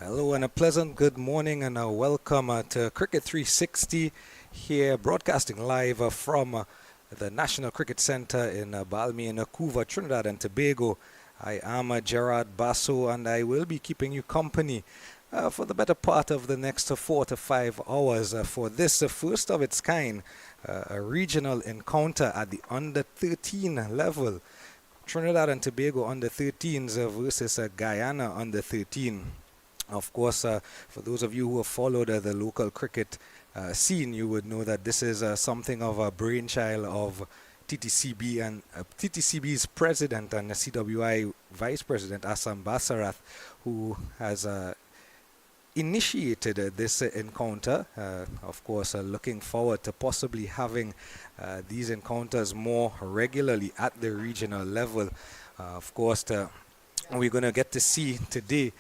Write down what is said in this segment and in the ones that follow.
Hello and a pleasant good morning and welcome to Cricket 360 here broadcasting live from the National Cricket Center in Balmain, Trinidad and Tobago. I am Gerard Basso and I will be keeping you company for the better part of the next 4 to 5 hours for this first of its kind, a regional encounter at the under 13 level. Trinidad and Tobago under 13s versus Guyana under 13. Of course, for those of you who have followed the local cricket scene, you would know that this is something of a brainchild of TTCB and TTCB's president and CWI vice president, Assam Basarath, who has initiated this encounter. Of course, looking forward to possibly having these encounters more regularly at the regional level. Of course, we're going to get to see today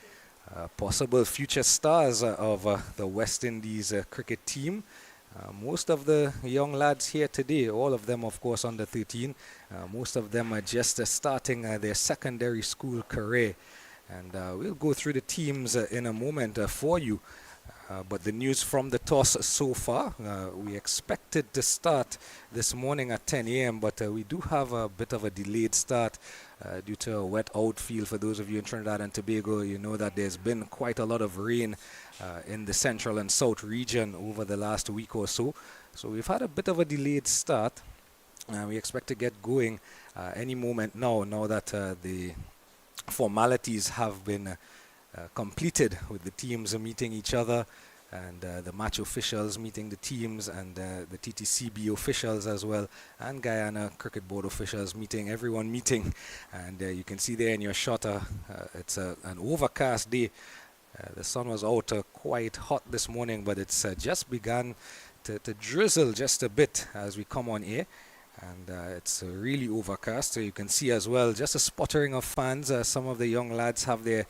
possible future stars of the West Indies cricket team. Most of the young lads here today, all of them of course under 13, most of them are just starting their secondary school career. And we'll go through the teams in a moment for you. But the news from the toss so far, we expected to start this morning at 10 a.m. but we do have a bit of a delayed start due to a wet outfield. For those of you in Trinidad and Tobago, you know that there's been quite a lot of rain in the central and south region over the last week or so. So we've had a bit of a delayed start. We expect to get going any moment now that the formalities have been completed, with the teams meeting each other and the match officials meeting the teams and the TTCB officials as well, and Guyana Cricket Board officials meeting, everyone meeting. And you can see there in your shot, it's an overcast day. The sun was out quite hot this morning, but it's just begun to drizzle just a bit as we come on air. And it's really overcast, so you can see as well just a sputtering of fans. Some of the young lads have their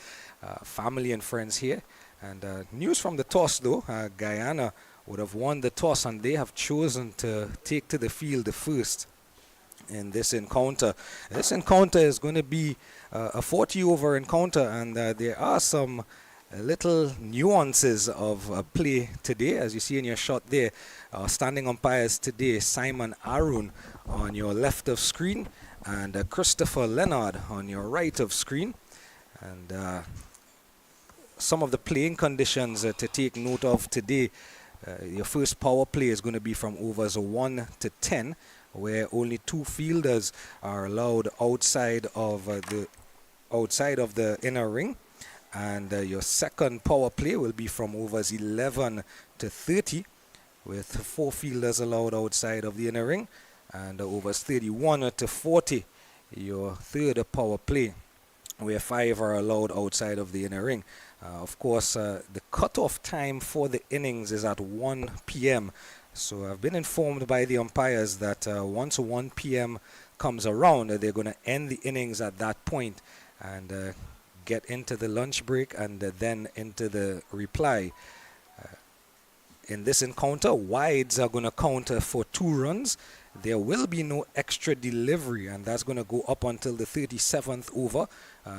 family and friends here. And news from the toss though, Guyana would have won the toss and they have chosen to take to the field first in this encounter. This encounter is going to be a 40 over encounter, and there are some little nuances of play today. As you see in your shot there, standing umpires today, Simon Arun on your left of screen and Christopher Leonard on your right of screen. And some of the playing conditions to take note of today. Your first power play is going to be from overs 1 to 10, where only 2 fielders are allowed outside of the inner ring. And your second power play will be from overs 11 to 30, with 4 fielders allowed outside of the inner ring, and overs 31 to 40, your third power play, where 5 are allowed outside of the inner ring. Of course, the cutoff time for the innings is at 1 p.m. So I've been informed by the umpires that once 1 p.m. comes around, they're going to end the innings at that point and get into the lunch break and then into the reply. In this encounter, wides are going to count for 2 runs. There will be no extra delivery, and that's going to go up until the 37th over.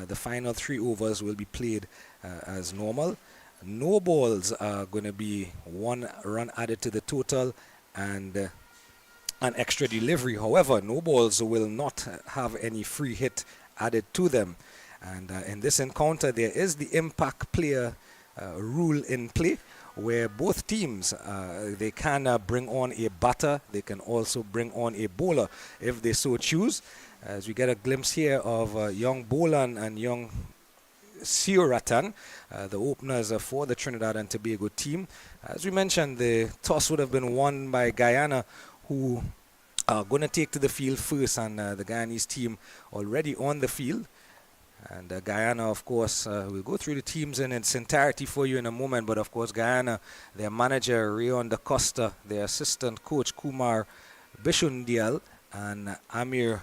The final 3 overs will be played as normal. No balls are going to be 1 run added to the total and an extra delivery. However, no balls will not have any free hit added to them. And in this encounter, there is the impact player rule in play, where both teams, they can bring on a batter. They can also bring on a bowler if they so choose. As we get a glimpse here of young Bolan and young Sioratan, the openers for the Trinidad and Tobago team. As we mentioned, the toss would have been won by Guyana, who are going to take to the field first, and the Guyanese team already on the field. And Guyana, of course, we'll go through the teams in its entirety for you in a moment. But of course, Guyana, their manager Rayon Da Costa, their assistant coach Kumar Bishundial, and Amir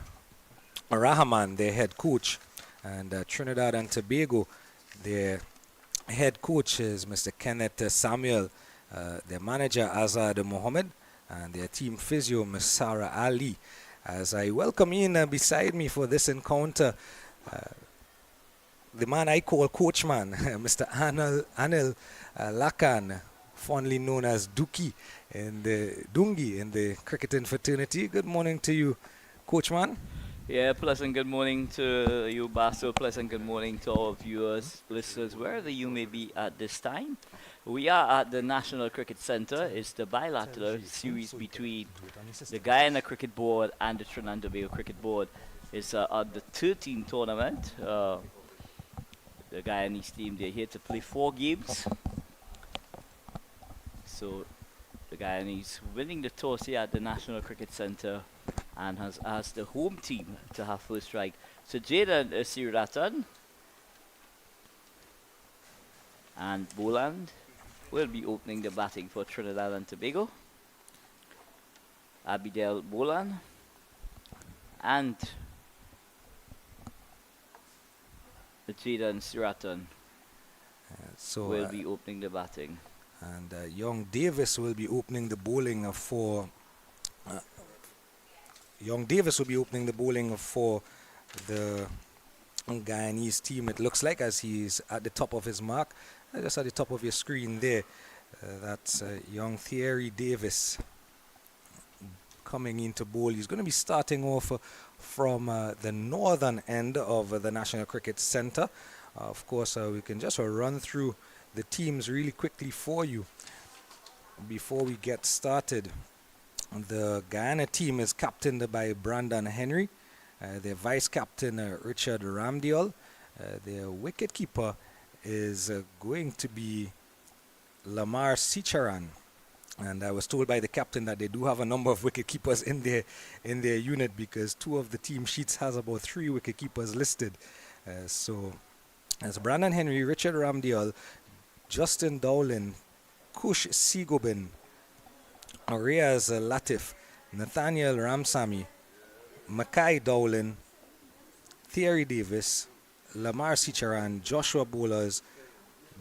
Rahman, their head coach. And Trinidad and Tobago, their head coach is Mr. Kenneth Samuel, their manager Azad Mohammed, and their team physio Ms. Sarah Ali. As I welcome in beside me for this encounter, the man I call Coachman, Mr. Anil Lakan, fondly known as Duki in the Dungi in the cricketing fraternity. Good morning to you, Coachman. Yeah, pleasant good morning to you, Basso. Pleasant good morning to all viewers, listeners, wherever you may be at this time. We are at the National Cricket Centre. It's the bilateral series between the Guyana Cricket Board and the Trinidad and Tobago Cricket Board. It's at the U13 tournament. The Guyanese team, they're here to play 4 games. So the Guyanese winning the toss here at the National Cricket Centre and has asked the home team to have first strike. So Jaden Siratan and Boland will be opening the batting for Trinidad and Tobago. Abidel Boland and Jaden Siratan will be opening the batting. And Young Davis will be opening the bowling for the Guyanese team. It looks like, as he's at the top of his mark, just at the top of your screen there. That's young Thierry Davis coming into bowl. He's going to be starting off from the northern end of the National Cricket Centre. Of course, we can just run through the teams really quickly for you before we get started. The Guyana team is captained by Brandon Henry. Their vice captain, Richard Ramdial. Their wicketkeeper is going to be Lamar Sicharan. And I was told by the captain that they do have a number of wicketkeepers in their unit, because 2 of the team sheets has about 3 wicketkeepers listed. So as Brandon Henry, Richard Ramdial, Justin Dowlin, Kush Sigobin, Ariaz Latif, Nathaniel Ramsamy, Mackay Dowlin, Thierry Davis, Lamar Sicharan, Joshua Bowlers,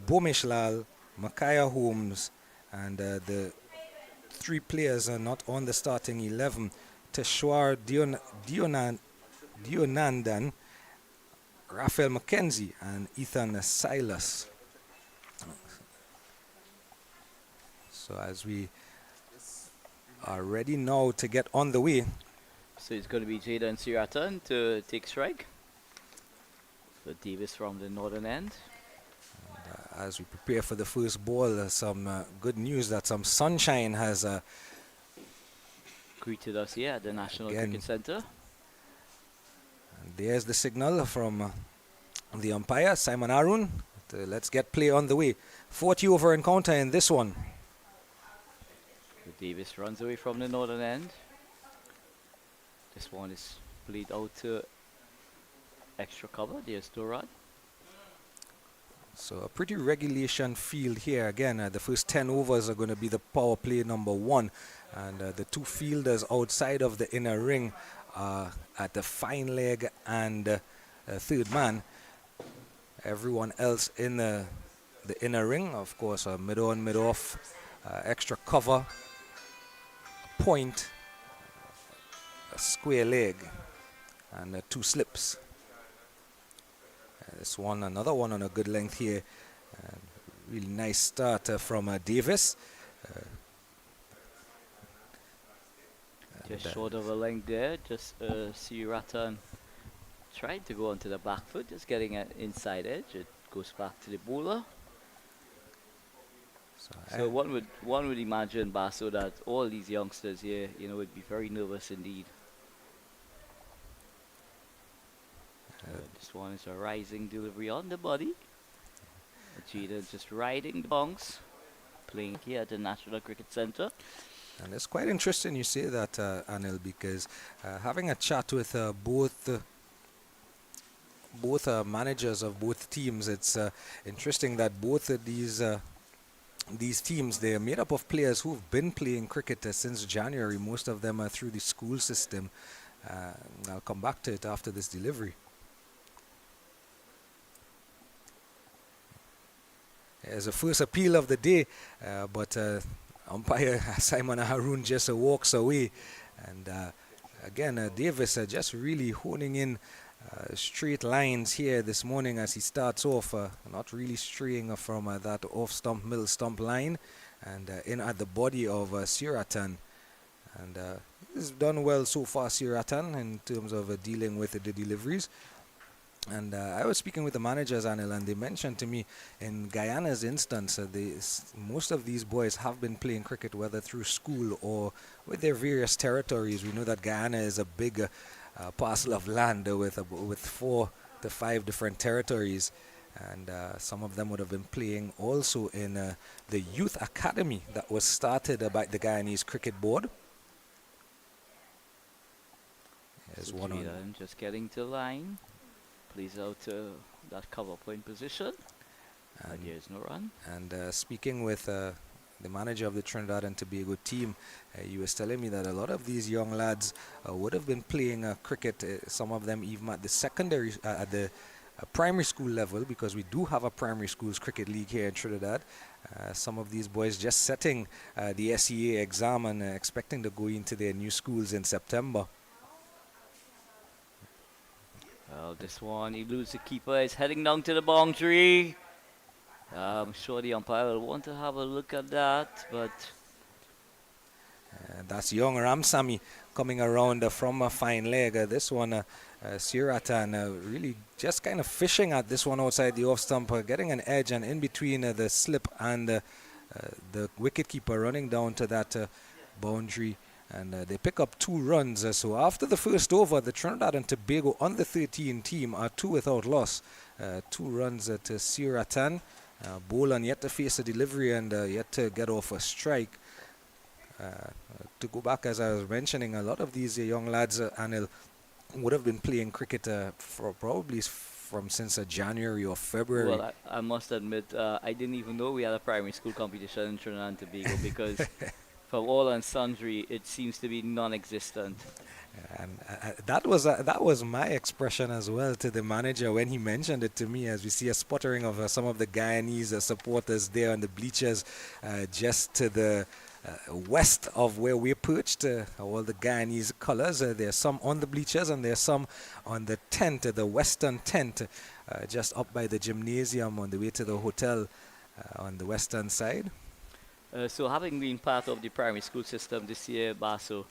Bomish Lal, Makaya Holmes, and the 3 players are not on the starting 11, Teshwar Dionandan, Raphael McKenzie, and Ethan Silas. So as we are ready now to get on the way. So it's going to be Jaden Siratan to take strike. So Davis from the northern end. And, as we prepare for the first ball, some good news that some sunshine has greeted us here at the National Cricket Centre. And there's the signal from the umpire, Simon Arun. Let's get play on the way. 40 over encounter in this one. Davis runs away from the northern end. This one is played out to extra cover. There's no run. So a pretty regulation field here. Again, the first 10 overs are going to be the power play number 1. And the 2 fielders outside of the inner ring at the fine leg and third man. Everyone else in the inner ring, of course, mid on, mid off, extra cover, point, a square leg, and 2 slips. This one, another one on a good length here. Really nice start from Davis. Just short of a length there. Just Siratan tried to go onto the back foot, just getting an inside edge. It goes back to the bowler. So one would imagine, Basso, that all these youngsters here, would be very nervous indeed. This one is a rising delivery on the body. Jaden just riding the bongs, playing here at the National Cricket Centre. And it's quite interesting you say that, Anil, because having a chat with both managers of both teams, it's interesting that both of these teams, they're made up of players who've been playing cricket since January. Most of them are through the school system. I'll come back to it after this delivery. As a first appeal of the day, but umpire Simon Haroon just walks away. And again, Davis just really honing in straight lines here this morning as he starts off, not really straying from that off stump, middle stump line, and in at the body of Siratan. And he's done well so far, Siratan, in terms of dealing with the deliveries. And I was speaking with the managers, Anil, and they mentioned to me in Guyana's instance, most of these boys have been playing cricket, whether through school or with their various territories. We know that Guyana is a big parcel of land with 4 to 5 different territories. And some of them would have been playing also in the youth academy that was started by the Guyanese Cricket Board. There's one on. Just getting to line. Please out to that cover point position. And here's no run. And speaking with the manager of the Trinidad and Tobago team, he was telling me that a lot of these young lads would have been playing cricket, some of them even at the secondary, at the primary school level, because we do have a primary schools cricket league here in Trinidad. Some of these boys just setting the SEA exam and expecting to go into their new schools in September. Well, this one, he loses the keeper, is heading down to the boundary. I'm sure the umpire will want to have a look at that, but... that's young Ramsamy coming around from a fine leg. This one, Siratan really just kind of fishing at this one outside the off stump, getting an edge, and in between the slip and the wicketkeeper running down to that boundary. And they pick up 2 runs. So after the first over, the Trinidad and Tobago under 13 team are 2 without loss. 2 runs to Siratan. Bolan yet to face a delivery and yet to get off a strike. To go back, as I was mentioning, a lot of these young lads, Anil, would have been playing cricket for probably from since January or February. Well, I must admit, I didn't even know we had a primary school competition in Trinidad and Tobago because... from all and sundry, it seems to be non-existent. And that was my expression as well to the manager when he mentioned it to me, as we see a sputtering of some of the Guyanese supporters there on the bleachers just to the west of where we're perched. All the Guyanese colors. There's some on the bleachers and there's some on the tent, the western tent, just up by the gymnasium on the way to the hotel on the western side. So having been part of the primary school system this year, Baso,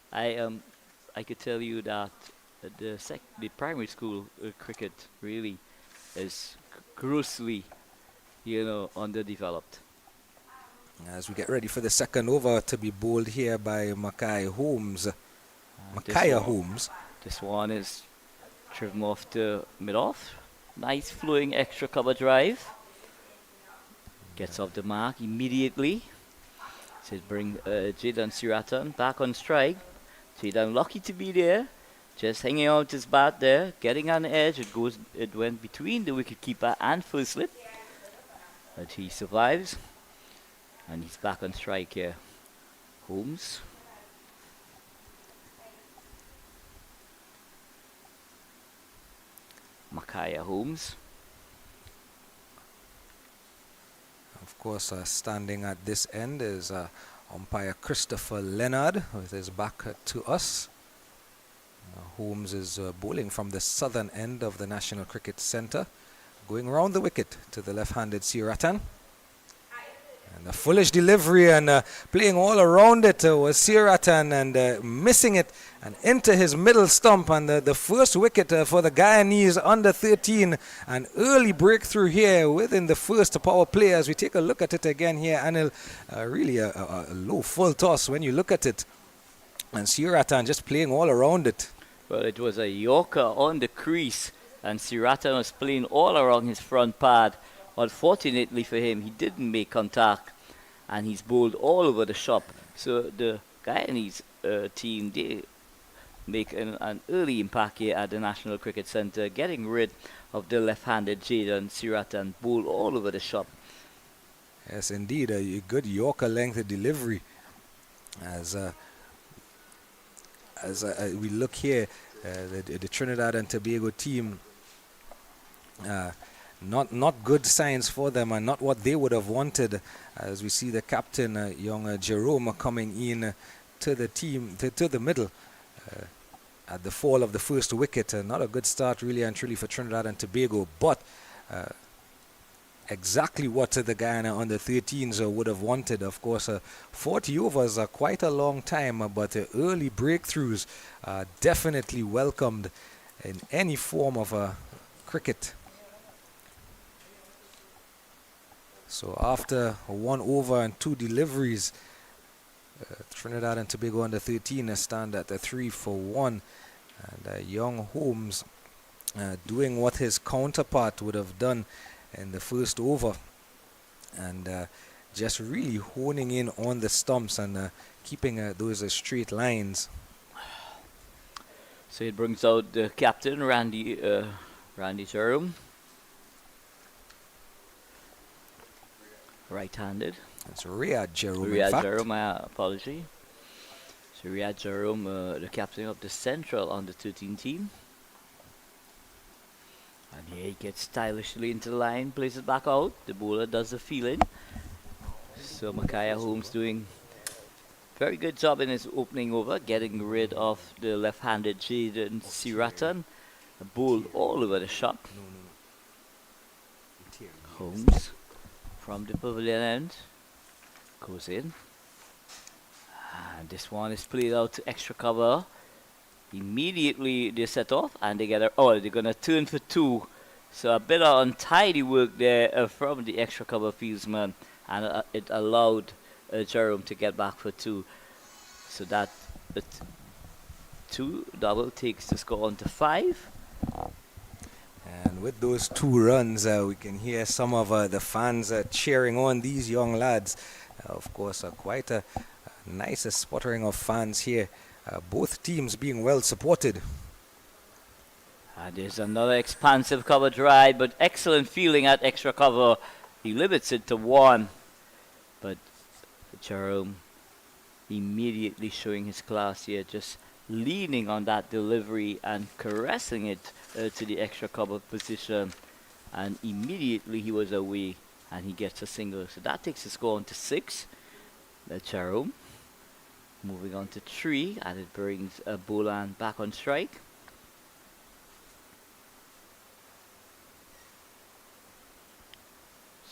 I could tell you that the primary school cricket really is grossly, underdeveloped. As we get ready for the second over to be bowled here by Mackay Holmes. Holmes. This one is driven off to mid-off. Nice flowing extra cover drive. Gets off the mark immediately. So bring Jayden Siratan back on strike. Jayden lucky to be there. Just hanging out his bat there. Getting on the edge. It went between the wicketkeeper and first slip. But he survives. And he's back on strike here. Holmes. Mackay Holmes. Of course, standing at this end is umpire Christopher Leonard with his back to us. Holmes is bowling from the southern end of the National Cricket Centre, going round the wicket to the left-handed Siratan. And a foolish delivery and playing all around it was Siratan and missing it and into his middle stump, and the first wicket for the Guyanese under 13. An early breakthrough here within the first power play. As we take a look at it again here, Anil, really a low full toss when you look at it. And Siratan just playing all around it. Well, it was a Yorker on the crease, and Siratan was playing all around his front pad. Unfortunately for him, he didn't make contact, and he's bowled all over the shop. So the Guyanese team, they make an early impact here at the National Cricket Centre, getting rid of the left-handed Jayden Siratan, bowled all over the shop. Yes, indeed, a good Yorker length delivery. As we look here, the Trinidad and Tobago team, not good signs for them and not what they would have wanted, as we see the captain, young Jerome, coming in to the team, to the middle. at the fall of the first wicket. Not a good start really and truly for Trinidad and Tobago, but exactly what the Guyana under 13s would have wanted. Of course, 40 overs are quite a long time, but early breakthroughs are definitely welcomed in any form of cricket. So after 1 over and 2 deliveries, Trinidad and Tobago under 13 stand at a 3 for 1, and young Holmes doing what his counterpart would have done in the first over, and just really honing in on the stumps and keeping those straight lines. So it brings out the captain, Randy Jerome, right-handed. It's Riyad Jerome. Riyad Jerome, my apology. So Riyad Jerome, the captain of the Central under 13 team. And here he gets stylishly into the line, plays it back out. The bowler does the feeling. So Micaiah Holmes doing very good job in his opening over, getting rid of the left-handed Jaden Siratan. A bowl all over the shop. Holmes from the pavilion end goes in. And this one is played out to extra cover. Immediately they set off and they get they're gonna turn for 2. So a bit of untidy work there from the extra cover fieldsman, and it allowed Jerome to get back for 2. So that 2 double takes the score on to 5. And with those 2 runs, we can hear some of the fans cheering on these young lads. Of course, quite a nice sputtering of fans here. Both teams being well supported. And there's another expansive cover drive, but excellent feeling at extra cover. He limits it to 1. But Jerome immediately showing his class here, just leaning on that delivery and caressing it to the extra cover position. And immediately he was away and he gets a single. So that takes the score on to 6. Jerome moving on to 3, and it brings Bolan back on strike.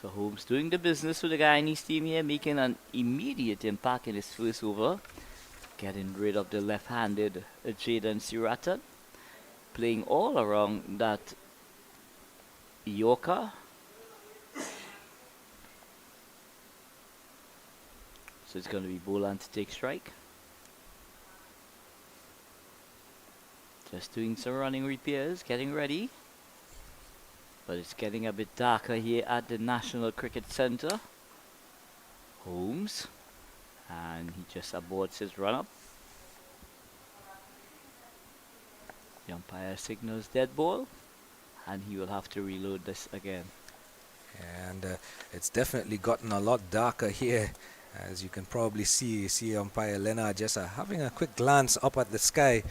So Holmes doing the business with the Guyanese team here, making an immediate impact in his first over, getting rid of the left-handed Jaden Siratan, playing all around that Yorker. So it's going to be Bolan to take strike. Just doing some running repairs, getting ready. But it's getting a bit darker here at the National Cricket Centre. Holmes. And he just aborts his run-up. The umpire signals dead ball. And he will have to reload this again. And it's definitely gotten a lot darker here. As you can probably see umpire Leonard just having a quick glance up at the sky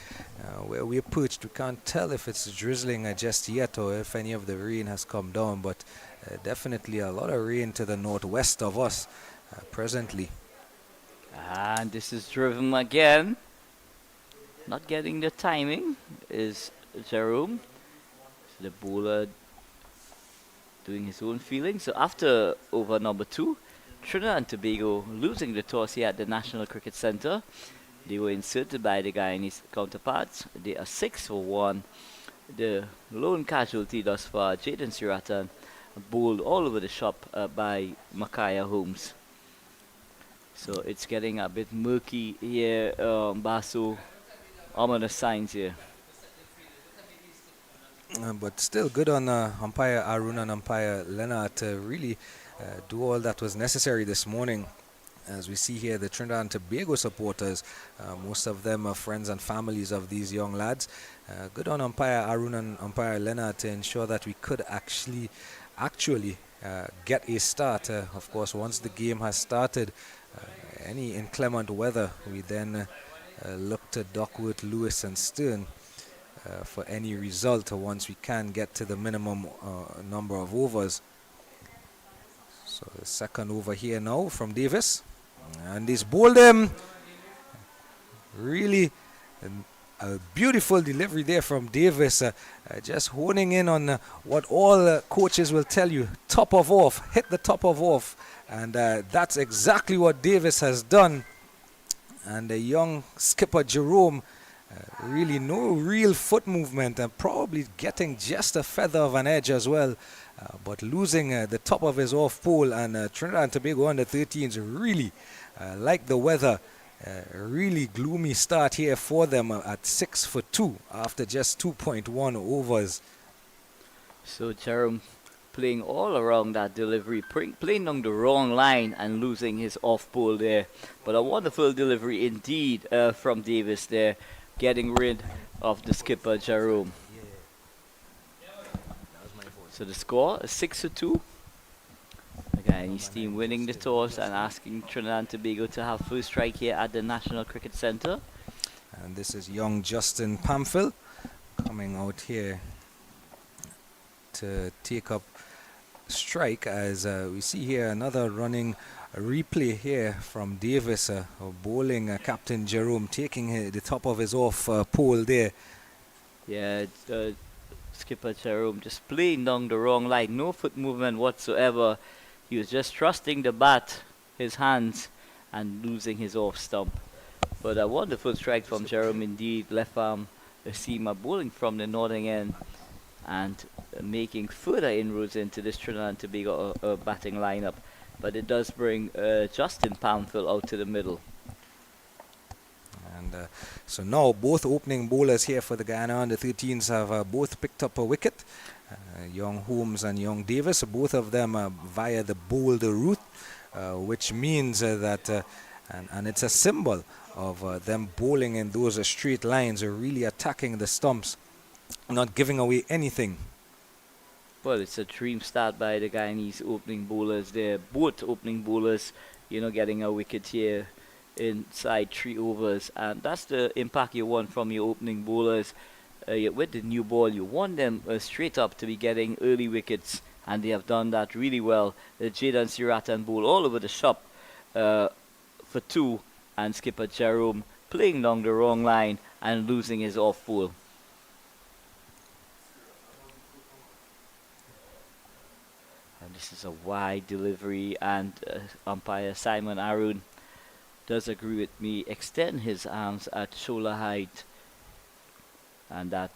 where we're perched. We can't tell if it's drizzling just yet or if any of the rain has come down, but definitely a lot of rain to the northwest of us presently. And this is driven again. Not getting the timing is Jerome. So the bowler doing his own feeling. So after over number 2, Trinidad and Tobago losing the toss here at the National Cricket Centre. They were inserted by the Guyanese counterparts. They are 6 for 1. The lone casualty thus far, Jaden Siratan, bowled all over the shop by Micaiah Holmes. So it's getting a bit murky here, Basu. Ominous signs here. But still good on umpire Arun and umpire Leonard to really do all that was necessary this morning. As we see here, the Trinidad and Tobago supporters, most of them are friends and families of these young lads. Good on umpire Arun and umpire Leonard to ensure that we could actually get a start. Of course, once the game has started, any inclement weather, we then look to Duckworth, Lewis and Stern for any result once we can get to the minimum number of overs. So the second over here now from Davis, and he's bowled him really A beautiful delivery there from Davis, just honing in on what all coaches will tell you. Top of off, hit the top of off. And that's exactly what Davis has done. And the young skipper Jerome, really no real foot movement and probably getting just a feather of an edge as well. But losing the top of his off pole, and Trinidad and Tobago under 13s really like the weather. Really gloomy start here for them at 6 for 2 after just 2.1 overs. So Jerome playing all around that delivery, playing on the wrong line and losing his off pole there. But a wonderful delivery indeed from Davis there, getting rid of the skipper Jerome. So the score is 6 for 2. The Guyanese team winning the toss and asking Trinidad and Tobago to have first strike here at the National Cricket Centre. And this is young Justin Pamphil coming out here to take up strike, as we see here another running replay here from Davis, bowling Captain Jerome, taking the top of his off pole there. Yeah, skipper Jerome just playing down the wrong line, no foot movement whatsoever. He was just trusting the bat, his hands, and losing his off stump. But a wonderful strike from Jerome indeed. Left arm seamer bowling from the northern end and making further inroads into this Trinidad and Tobago batting lineup. But it does bring Justin Pamphil out to the middle. And so now both opening bowlers here for the Guyana under 13s have both picked up a wicket. Young Holmes and young Davis, both of them via the boulder route, which means that, and it's a symbol of them bowling in those straight lines, really attacking the stumps, not giving away anything. Well, it's a dream start by the Guyanese opening bowlers there. Both opening bowlers, getting a wicket here inside 3 overs, and that's the impact you want from your opening bowlers. With the new ball, you want them straight up to be getting early wickets, and they have done that really well. Jaden Siratan bowl all over the shop for 2, and skipper Jerome playing along the wrong line and losing his off pole. And this is a wide delivery, and umpire Simon Arun does agree with me, extend his arms at shoulder height. And that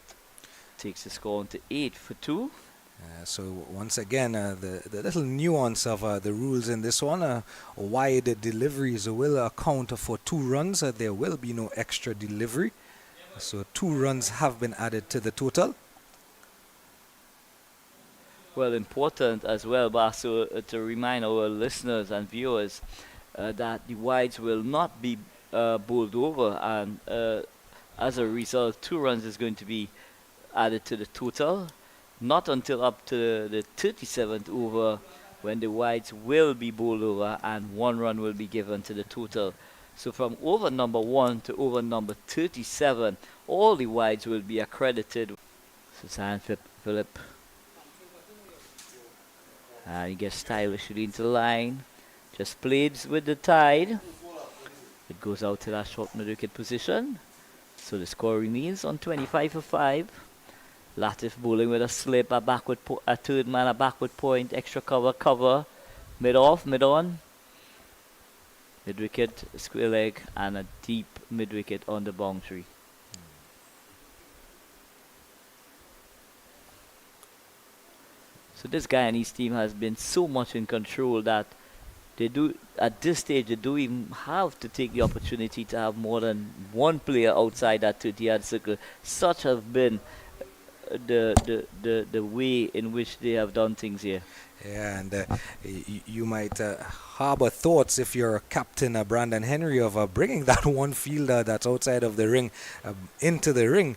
takes the score on to 8 for 2. So once again, the little nuance of the rules in this one, wide deliveries will account for 2 runs. There will be no extra delivery. So 2 runs have been added to the total. Well, important as well, Basu, to remind our listeners and viewers that the wides will not be bowled over, and as a result, 2 runs is going to be added to the total, not until up to the 37th over, when the wides will be bowled over and 1 run will be given to the total. So from over number 1 to over number 37, all the wides will be accredited. Susan Phillip. And he gets stylishly into the line. Just plays with the tide. It goes out to that short mid-wicket position. So the score remains on 25 for 5. Latif bowling with a slip, a third man, a backward point, extra cover, mid-off, mid-on. Mid-wicket, square leg, and a deep mid-wicket on the boundary. So this Guyanese team has been so much in control that they do, at this stage, they don't even have to take the opportunity to have more than 1 player outside that 30-yard circle. Such have been the way in which they have done things here. Yeah, and you might harbor thoughts, if you're Captain Brandon Henry, of bringing that one fielder that's outside of the ring into the ring.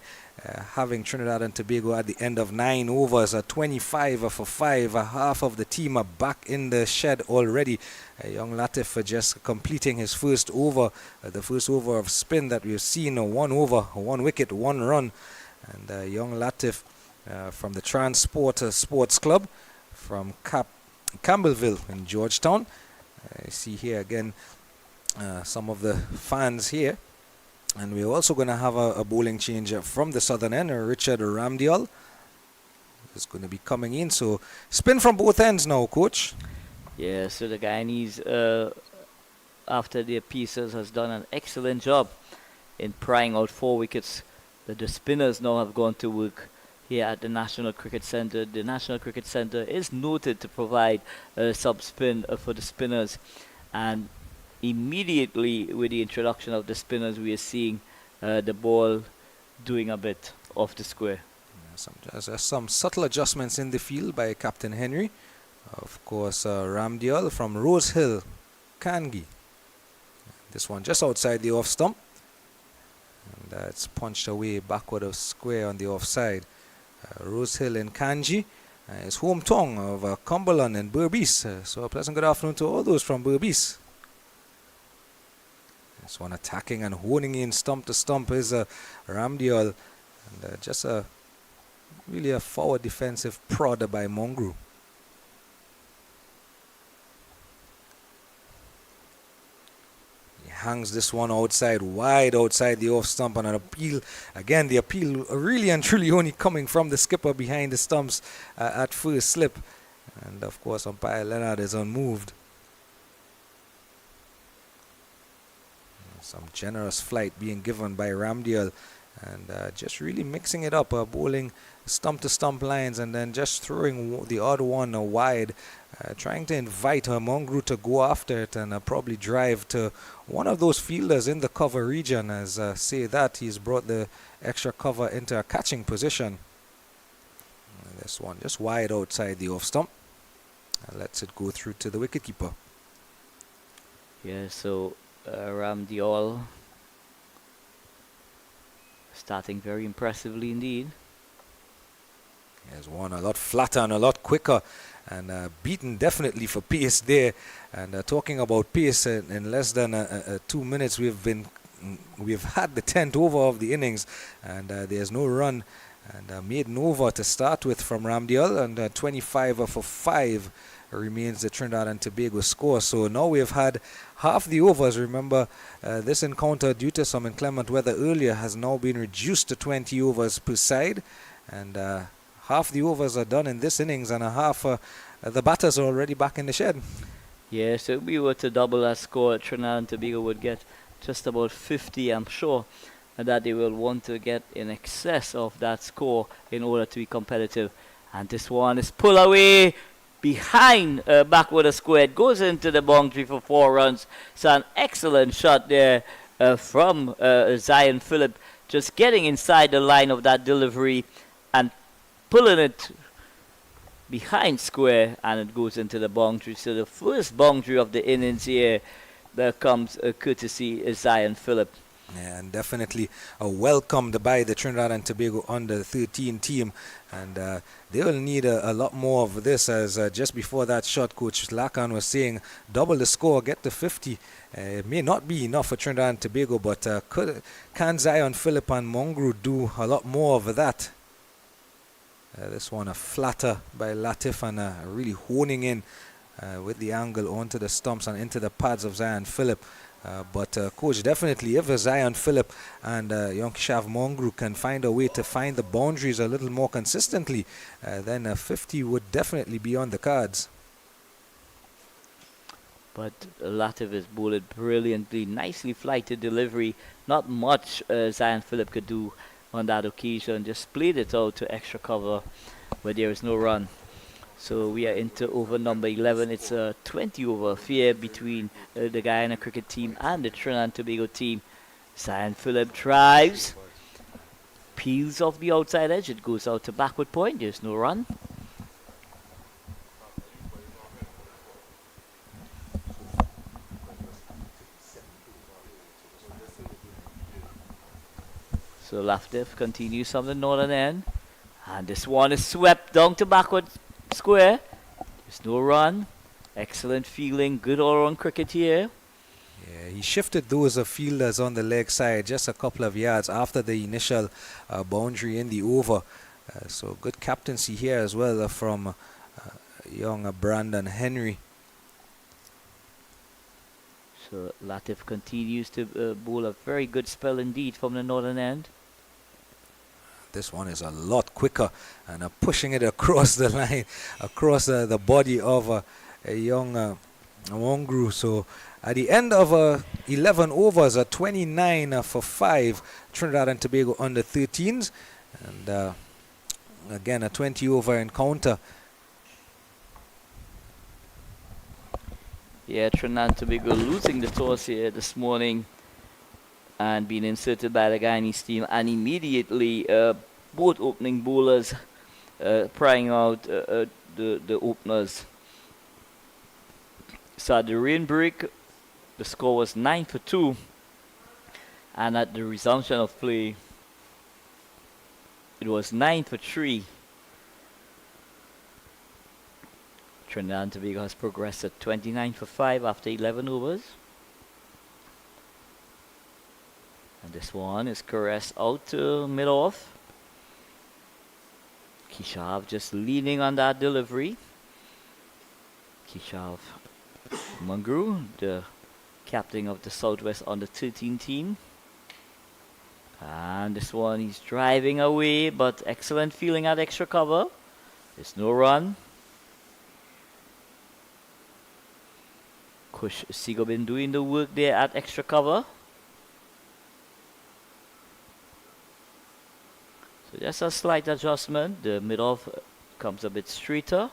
Having Trinidad and Tobago at the end of 9 overs, 25 for 5, half of the team are back in the shed already. Young Latif just completing his first over, the first over of spin that we've seen, 1 over, 1 wicket, 1 run. And young Latif from the Transport Sports Club from Campbellville in Georgetown. You see here again some of the fans here And we're also going to have a bowling change from the southern end. Richard Ramdial is going to be coming in. So spin from both ends now, coach. Yeah, so the Guyanese, after their pieces, has done an excellent job in prying out 4 wickets. The spinners now have gone to work here at the National Cricket Centre. The National Cricket Centre is noted to provide sub-spin for the spinners. And immediately with the introduction of the spinners, we are seeing the ball doing a bit off the square. Some subtle adjustments in the field by Captain Henry. Of course, Ramdial from Rose Hill, Kangi. This one just outside the off stump. And it's punched away backward of square on the offside. Rose Hill in Kanji is hometown of Cumberland and Berbice. So a pleasant good afternoon to all those from Berbice. This one attacking and honing in stump to stump is Ramdial. And just really a forward defensive prod by Mongru. Hangs this one outside, wide outside the off stump on an appeal. Again, the appeal really and truly only coming from the skipper behind the stumps at first slip. And of course, umpire Leonard is unmoved. Some generous flight being given by Ramdial. And just really mixing it up, bowling stump to stump lines and then just throwing the odd one wide, trying to invite Mongru to go after it and probably drive to one of those fielders in the cover region. As say that he's brought the extra cover into a catching position. And this one just wide outside the off stump and lets it go through to the wicketkeeper. Yeah, so Ramdial starting very impressively indeed. There's one a lot flatter and a lot quicker and beaten definitely for pace there. And talking about pace, in less than 2 minutes we've had the 10th over of the innings and there's no run and made an over to start with from Ramdial and 25 for 5 remains the Trinidad and Tobago score. So now we've had half the overs. Remember, this encounter, due to some inclement weather earlier, has now been reduced to 20 overs per side. And half the overs are done in this innings, and a half the batters are already back in the shed. Yeah, so if we were to double that score, Trinidad and Tobago would get just about 50, I'm sure, and that they will want to get in excess of that score in order to be competitive. And this one is pulled away behind backward a square. It goes into the boundary for 4 runs. So an excellent shot there from Zion Phillip, just getting inside the line of that delivery and pulling it behind square, and it goes into the boundary. So the first boundary of the innings here, there comes courtesy Zion Phillip. Yeah, and definitely welcomed by the Trinidad and Tobago under 13 team, and they will need a lot more of this, as just before that shot, Coach Lakan was saying double the score, get to 50. It may not be enough for Trinidad and Tobago, but can Zion Phillip and Mongru do a lot more of that? This one a flatter by Latif and really honing in with the angle onto the stumps and into the pads of Zion Phillip. But Coach, definitely if Zion Phillip and Yonkishav Mongru can find a way to find the boundaries a little more consistently, then 50 would definitely be on the cards. But Latif is bowled brilliantly, nicely flighted delivery. Not much Zion Phillip could do on that occasion. Just played it out to extra cover where there is no run. So we are into over number 11. It's a 20 over affair between the Guyana cricket team and the Trinidad and Tobago team. Zion Phillip drives, peels off the outside edge. It goes out to backward point. There's no run. So Latif continues from the northern end. And this one is swept down to backward square. There's no run. Excellent feeling. Good all-round cricket here. Yeah, he shifted those fielders on the leg side just a couple of yards after the initial boundary in the over. So good captaincy here as well from young Brandon Henry. So Latif continues to bowl a very good spell indeed from the northern end. This one is a lot quicker and pushing it across the line, across the body of a young Wongru. So at the end of 11 overs, 29 for 5, Trinidad and Tobago under 13s. And again, a 20 over encounter. Yeah, Trinidad and Tobago losing the toss here this morning and being inserted by the Guyanese team, and immediately both opening bowlers prying out the openers. So at the rain break, the score was 9 for 2, and at the resumption of play, it was 9 for 3. Trinidad and Tobago has progressed at 29 for 5 after 11 overs. And this one is caressed out to mid-off. Keshav just leaning on that delivery. Keshav Mangru, the captain of the Southwest under 13 team. And this one he's driving away, but excellent feeling at extra cover. There's no run. Kush Sigo been doing the work there at extra cover. So just a slight adjustment. The mid-off comes a bit straighter.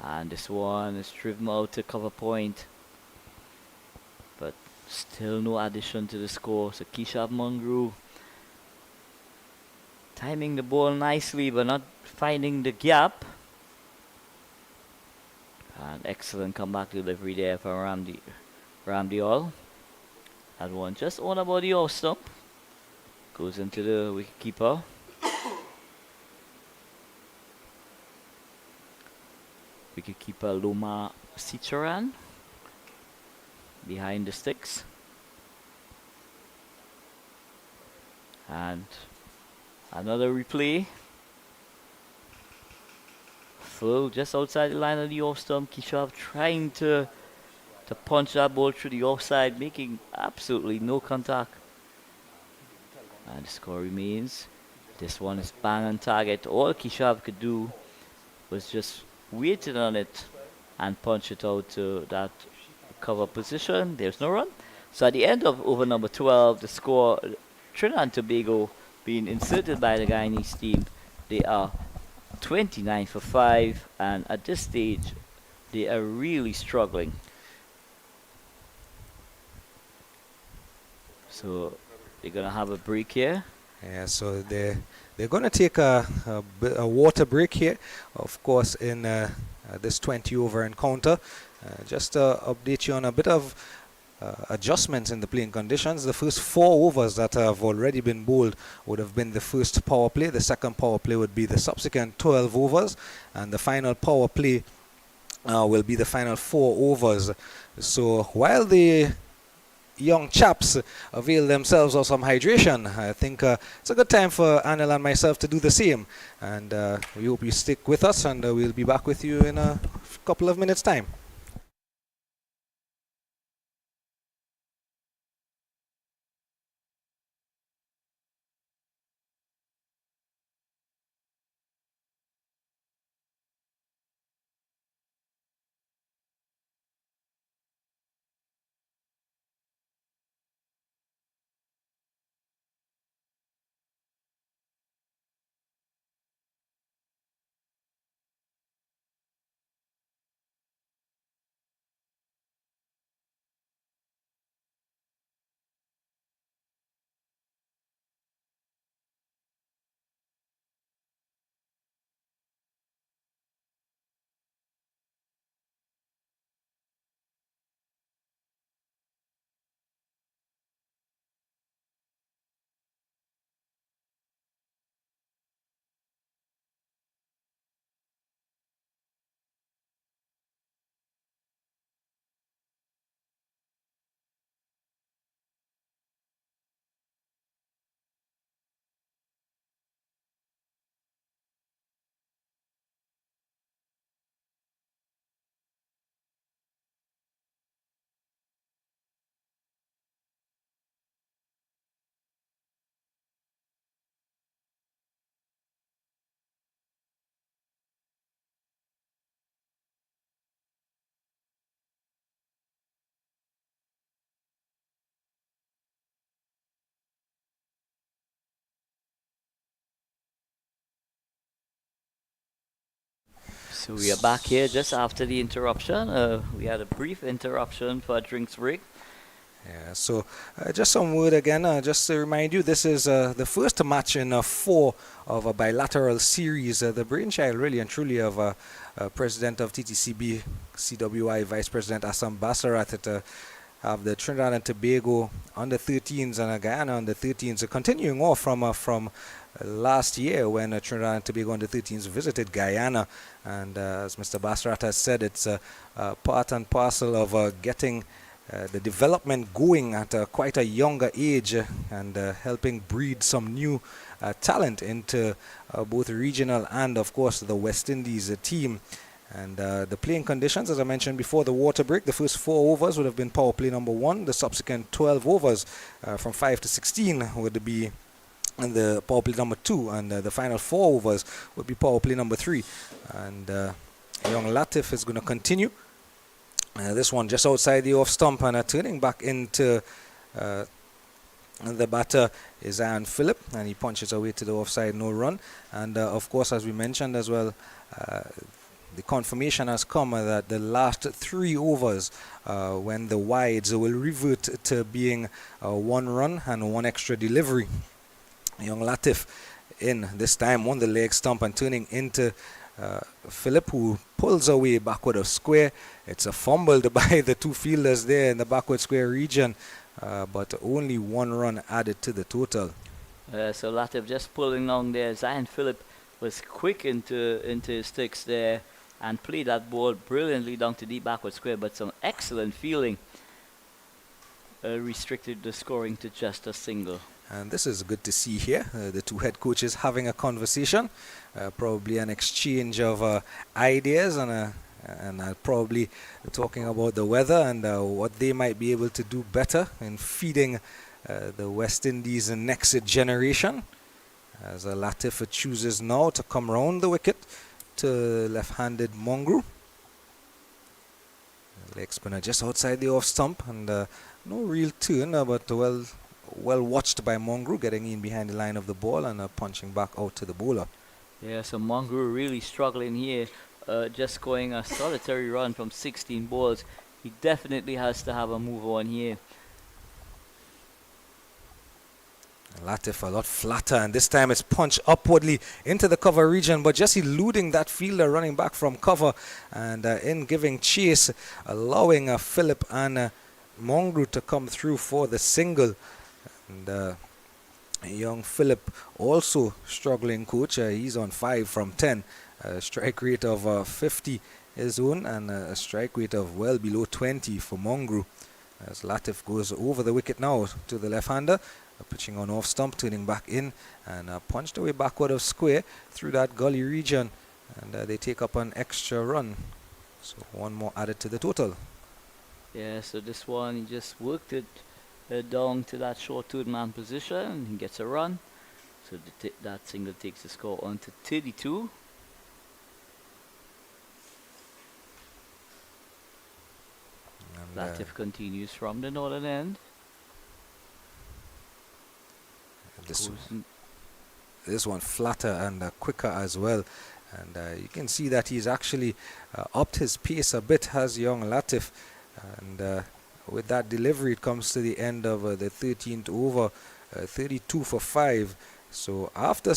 And this one is driven out to cover point. But still no addition to the score. So Keshav Mangru timing the ball nicely but not finding the gap. And excellent comeback delivery there from Ramdiol. That one just on about the off stump. Goes into the wicketkeeper. Wicketkeeper Loma Sicharan behind the sticks. And another replay. Full just outside the line of the off stump. Keshav trying to punch that ball through the offside, making absolutely no contact. And the score remains. This one is bang on target. All Keshav could do was just waiting on it and punch it out to that cover position. There's no run. So at the end of over number 12, the score, Trinidad and Tobago being inserted by the Guyanese team, they are 29 for 5, and at this stage, they are really struggling. So they're gonna have a break here. Yeah, so they're going to take a water break here, of course, in this 20 over encounter. Just to update you on a bit of adjustments in the playing conditions. The first 4 overs that have already been bowled would have been the first power play. The second power play would be the subsequent 12 overs, and the final power play will be the final 4 overs. So while the young chaps avail themselves of some hydration, I think it's a good time for Anil and myself to do the same. And we hope you stick with us, and we'll be back with you in a couple of minutes' time. So we are back here just after the interruption. We had a brief interruption for a drinks break. Yeah, so just some word again, just to remind you, this is the first match in 4 of a bilateral series. The brainchild, really and truly, of President of TTCB, CWI, Vice President Assam Basarat, have the Trinidad and Tobago under 13s and Guyana under 13s, continuing off from last year when Trinidad and Tobago under 13s visited Guyana. And as Mr. Basarat has said, it's part and parcel of getting the development going at quite a younger age and helping breed some new talent into both regional and, of course, the West Indies team. And the playing conditions, as I mentioned before the water break, the first 4 overs would have been power play number 1. The subsequent 12 overs from 5 to 16 would be in the power play number 2. And the final 4 overs would be power play number 3. And young Latif is going to continue. This one just outside the off stump, and turning back into the batter is Ian Phillip, and he punches away to the offside, no run. And of course, as we mentioned as well, the confirmation has come that the last 3 overs, when the wides will revert to being 1 run and 1 extra delivery. Young Latif in this time on the leg stump and turning into Phillip, who pulls away backward of square. It's a fumbled by the 2 fielders there in the backward square region, but only 1 run added to the total. So Latif just pulling along there. Zion Phillip was quick into his sticks there and played that ball brilliantly down to deep backward square, but some excellent fielding restricted the scoring to just a single. And this is good to see here, the 2 head coaches having a conversation, probably an exchange of ideas and probably talking about the weather and what they might be able to do better in feeding the West Indies' next generation. As Latif chooses now to come round the wicket to left-handed Mongrel. Leg spinner just outside the off stump, and no real turn, but well watched by Mongrel, getting in behind the line of the ball and punching back out to the bowler. Yeah, so Mongrel really struggling here, just scoring a solitary run from 16 balls. He definitely has to have a move on here. Latif a lot flatter, and this time it's punched upwardly into the cover region, but just eluding that fielder running back from cover, and in giving chase, allowing Phillip and Mongrel to come through for the single. And young Phillip also struggling, coach. He's on 5 from 10. Strike rate of 50 his own, and a strike rate of well below 20 for Mongrel. As Latif goes over the wicket now to the left-hander, pitching on off stump, turning back in, and punched away backward of square through that gully region, and they take up an extra run. So 1 more added to the total. Yeah, so this one, he just worked it down to that short third man position. He gets a run. So that single takes the score on to 32. Latif continues from the northern end. This one flatter and quicker as well, and you can see that he's actually upped his pace a bit, has young Latif, and with that delivery it comes to the end of the 13th over, 32 for 5. So after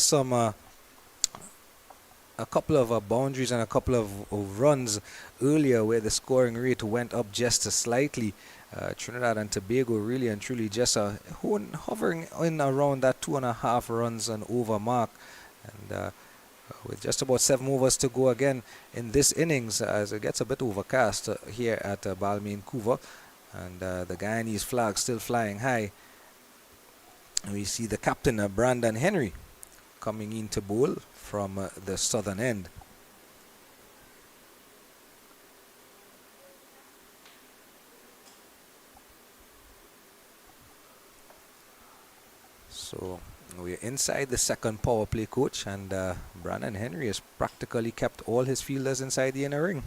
a couple of boundaries and a couple of runs earlier where the scoring rate went up just slightly, Trinidad and Tobago really and truly just hovering in around that 2.5 runs and over mark. And with just about 7 overs to go again in this innings, as it gets a bit overcast here at Balmain Couva, and the Guyanese flag still flying high. And we see the captain, Brandon Henry, coming in to bowl from the southern end. So we're inside the second power play, coach, and Brandon Henry has practically kept all his fielders inside the inner ring.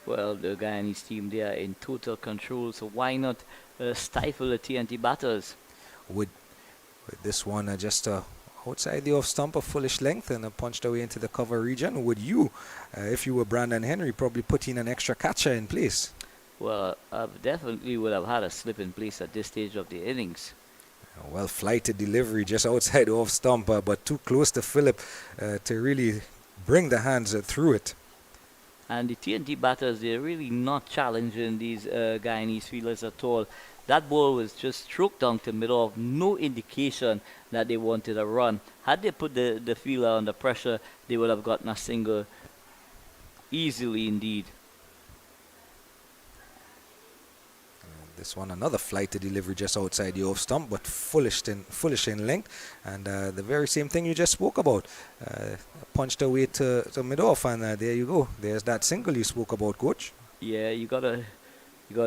Well, the Guyanese team, they are in total control, so why not stifle the T20 batters? With this one just outside the off stump, a foolish length, and punched away into the cover region. Would you, if you were Brandon Henry, probably put in an extra catcher in place? Well, I definitely would have had a slip in place at this stage of the innings. Well, flighted delivery just outside the off stump, but too close to Philip to really bring the hands through it. And the T20 batters, they're really not challenging these Guyanese fielders at all. That ball was just stroked down to middle of no indication that they wanted a run. Had they put the fielder under pressure, they would have gotten a single easily indeed. This one, another flighted delivery just outside the off stump, but foolish in length. And the very same thing you just spoke about. Punched away to mid-off, and there you go. There's that single you spoke about, Coach. Yeah, you gotta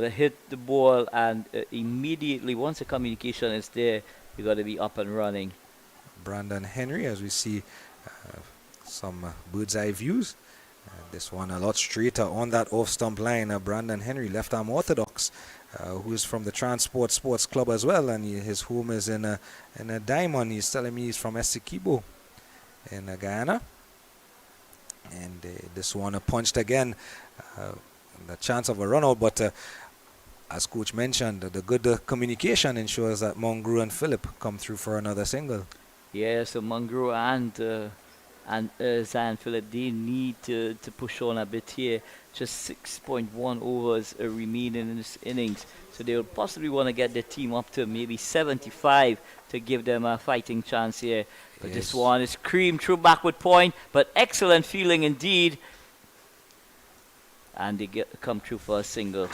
hit the ball, and immediately once the communication is there, you gotta be up and running. Brandon Henry, as we see some bird's eye views. This one a lot straighter on that off stump line. Brandon Henry, left arm orthodox, who is from the Transport Sports Club as well, and his home is in a Diamond. He's telling me he's from Essequibo in Guyana. And this one punched again, the chance of a run out, but as Coach mentioned, the good communication ensures that Mungru and Philip come through for another single. Yeah, so Mungru and Zion Philip, they need to push on a bit here. Just 6.1 overs remaining in this innings, so they will possibly want to get their team up to maybe 75 to give them a fighting chance here. But yes, this one is creamed through backward point, but excellent feeling indeed, and they come through for a single.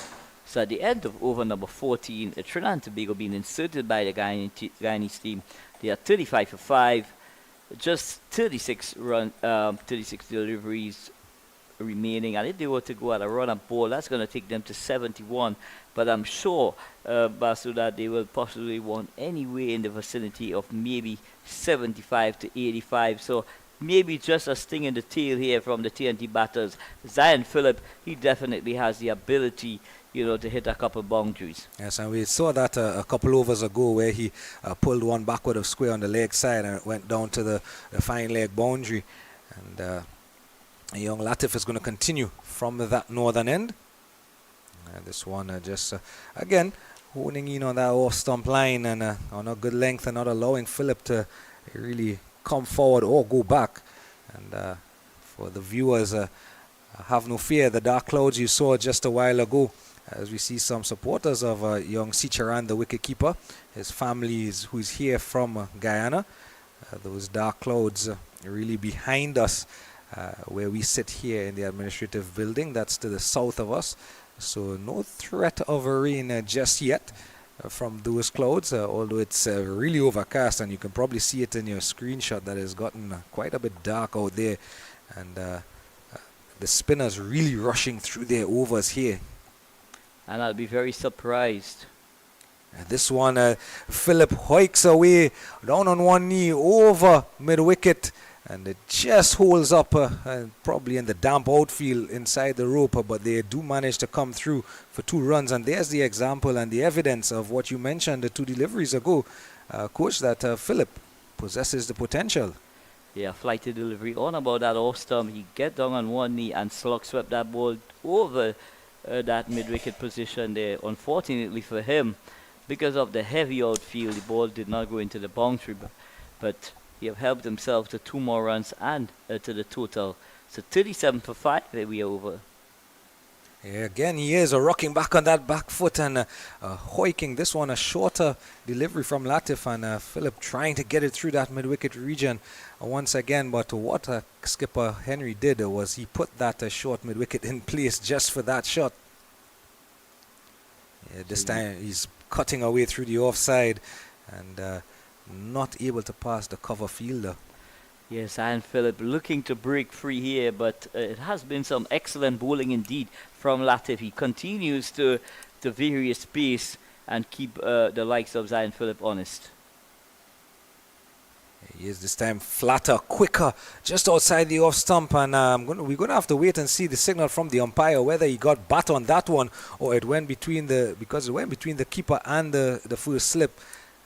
So at the end of over number 14, Trinidad and Tobago being inserted by the Guyanese team. They are 35 for 5. Just 36 deliveries remaining, and if they were to go at a run-up ball, that's going to take them to 71. But I'm sure, Basu, that they will possibly want anywhere in the vicinity of maybe 75 to 85. So maybe just a sting in the tail here from the T20 batters. Zion Philip, he definitely has the ability, to hit a couple boundaries. Yes, and we saw that a couple overs ago where he pulled one backward of square on the leg side and it went down to the fine leg boundary. And young Latif is going to continue from that northern end. This one just, again, honing in on that off stump line and on a good length and not allowing Philip to really come forward or go back. And for the viewers, have no fear. The dark clouds you saw just a while ago, as we see some supporters of young Sicharan, the wicketkeeper. His family who's here from Guyana. Those dark clouds really behind us, where we sit here in the administrative building. That's to the south of us. So no threat of rain just yet from those clouds, although it's really overcast, and you can probably see it in your screenshot that has gotten quite a bit dark out there. And the spinners really rushing through their overs here. And I'll be very surprised. This one, Philip hoiks away down on one knee over mid-wicket, and it just holds up probably in the damp outfield inside the rope, but they do manage to come through for 2 runs. And there's the example and the evidence of what you mentioned 2 deliveries ago, Coach, that Philip possesses the potential. Yeah, flighted delivery on about that off stump. He get down on one knee and slug swept that ball over that mid-wicket position there. Unfortunately for him, because of the heavy outfield, the ball did not go into the boundary, but he have helped himself to 2 more runs and to the total. So 37 for 5, there we are over. Yeah, again, he is rocking back on that back foot and hoiking. This one a shorter delivery from Latif, and Philip trying to get it through that mid-wicket region once again. But what skipper Henry did was he put that short mid-wicket in place just for that shot. Yeah, this time he's cutting away through the offside and not able to pass the cover fielder. Yes, and Philip looking to break free here, but it has been some excellent bowling indeed from Latif. He continues to vary his pace and keep the likes of Zion Philip honest. He is this time flatter, quicker, just outside the off stump, and we're going to have to wait and see the signal from the umpire whether he got bat on that one or it went between because it went between the keeper and the first slip.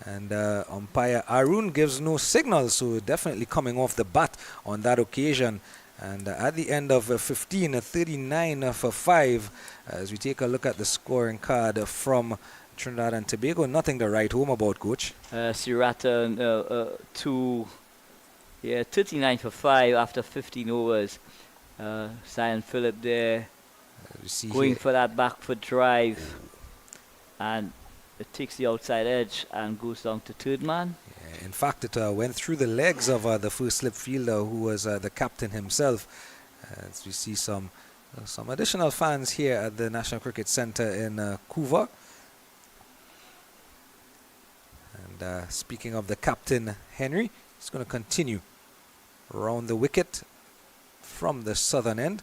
And umpire Arun gives no signal, so definitely coming off the bat on that occasion. And at the end of 15, 39 for 5, as we take a look at the scoring card from Trinidad and Tobago, nothing to write home about, Coach. Sirata, 39 for 5 after 15 overs. Zion Phillip there going here for that back foot drive, and it takes the outside edge and goes down to third man. In fact, it went through the legs of the first slip fielder, who was the captain himself. As we see some additional fans here at the National Cricket Centre in Couva. And speaking of the captain, Henry, he's going to continue around the wicket from the southern end.